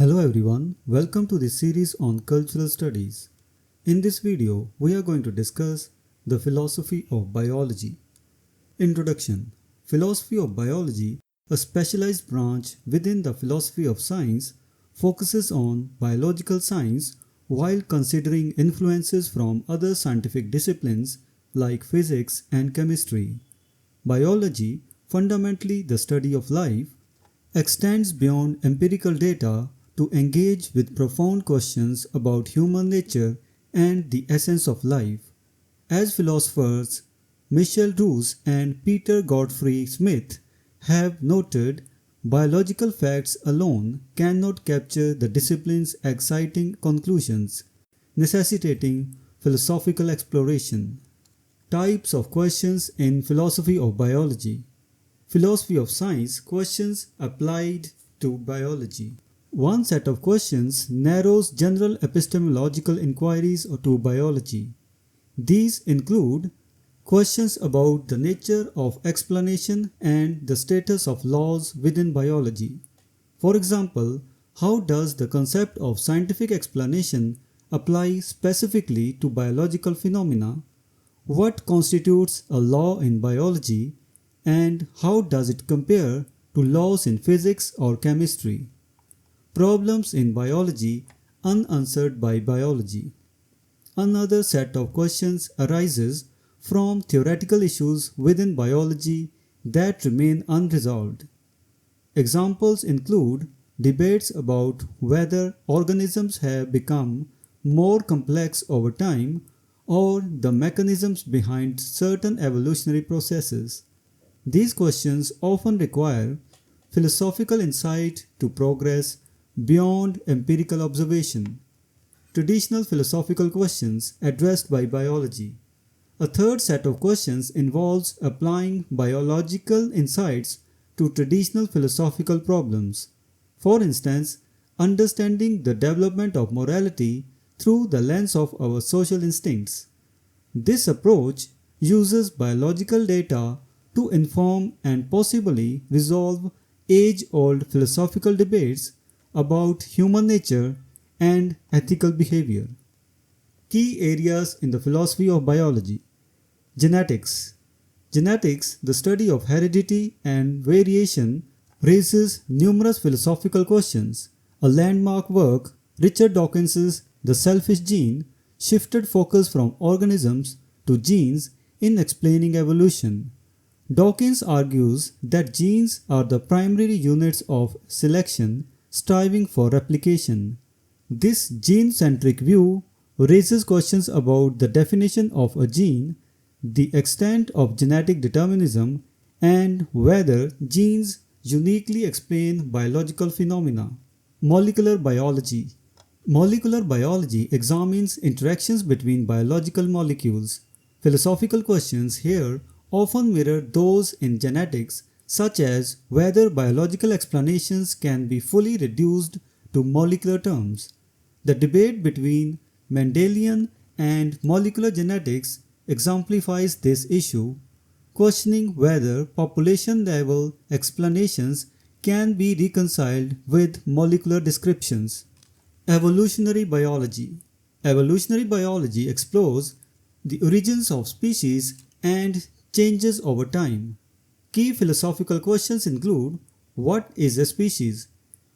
Hello everyone, welcome to this series on cultural studies. In this video, we are going to discuss the philosophy of biology. Introduction. Philosophy of biology, a specialized branch within the philosophy of science, focuses on biological science while considering influences from other scientific disciplines like physics and chemistry. Biology, fundamentally the study of life, extends beyond empirical data to engage with profound questions about human nature and the essence of life. As philosophers Michel Roos and Peter Godfrey Smith have noted, biological facts alone cannot capture the discipline's exciting conclusions, necessitating philosophical exploration. Types of questions in philosophy of biology. Philosophy of science questions applied to biology. One set of questions narrows general epistemological inquiries to biology. These include questions about the nature of explanation and the status of laws within biology. For example, how does the concept of scientific explanation apply specifically to biological phenomena? What constitutes a law in biology? And how does it compare to laws in physics or chemistry? Problems in biology unanswered by biology. Another set of questions arises from theoretical issues within biology that remain unresolved. Examples include debates about whether organisms have become more complex over time or the mechanisms behind certain evolutionary processes. These questions often require philosophical insight to progress beyond empirical observation. Traditional philosophical questions addressed by biology. A third set of questions involves applying biological insights to traditional philosophical problems. For instance, understanding the development of morality through the lens of our social instincts. This approach uses biological data to inform and possibly resolve age-old philosophical debates about human nature and ethical behavior. Key areas in the philosophy of biology. Genetics. Genetics, the study of heredity and variation, raises numerous philosophical questions. A landmark work, Richard Dawkins's The Selfish Gene, shifted focus from organisms to genes in explaining evolution. Dawkins argues that genes are the primary units of selection striving for replication. This gene-centric view raises questions about the definition of a gene, the extent of genetic determinism, and whether genes uniquely explain biological phenomena. Molecular biology. Molecular biology examines interactions between biological molecules. Philosophical questions here often mirror those in genetics, such as whether biological explanations can be fully reduced to molecular terms. The debate between Mendelian and molecular genetics exemplifies this issue, questioning whether population-level explanations can be reconciled with molecular descriptions. Evolutionary biology. Evolutionary biology explores the origins of species and changes over time. Key philosophical questions include: what is a species?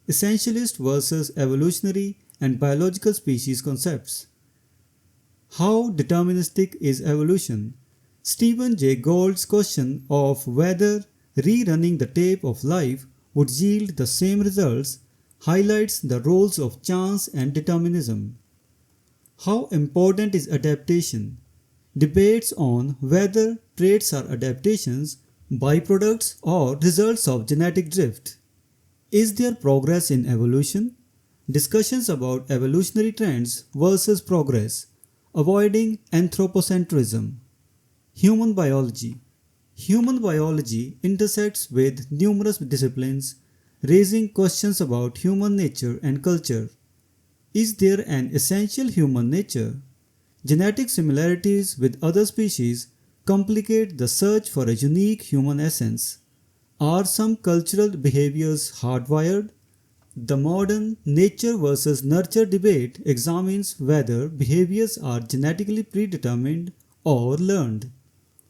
Essentialist versus evolutionary and biological species concepts. How deterministic is evolution? Stephen Jay Gould's question of whether rerunning the tape of life would yield the same results highlights the roles of chance and determinism. How important is adaptation? Debates on whether traits are adaptations, byproducts, or results of genetic drift. Is there progress in evolution? Discussions about evolutionary trends versus progress, avoiding anthropocentrism. Human biology. Human biology intersects with numerous disciplines, raising questions about human nature and culture. Is there an essential human nature? Genetic similarities with other species complicate the search for a unique human essence. Are some cultural behaviors hardwired? The modern nature versus nurture debate examines whether behaviors are genetically predetermined or learned.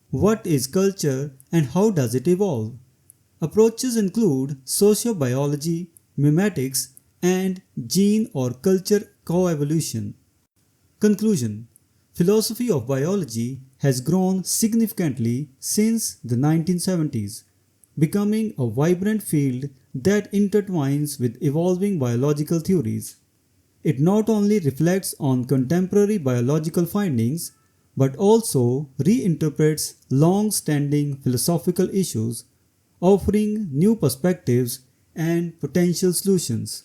What is culture and how does it evolve? Approaches include sociobiology, memetics, and gene or culture coevolution. Conclusion: philosophy of biology has grown significantly since the 1970s, becoming a vibrant field that intertwines with evolving biological theories. It not only reflects on contemporary biological findings but also reinterprets long standing philosophical issues, offering new perspectives and potential solutions.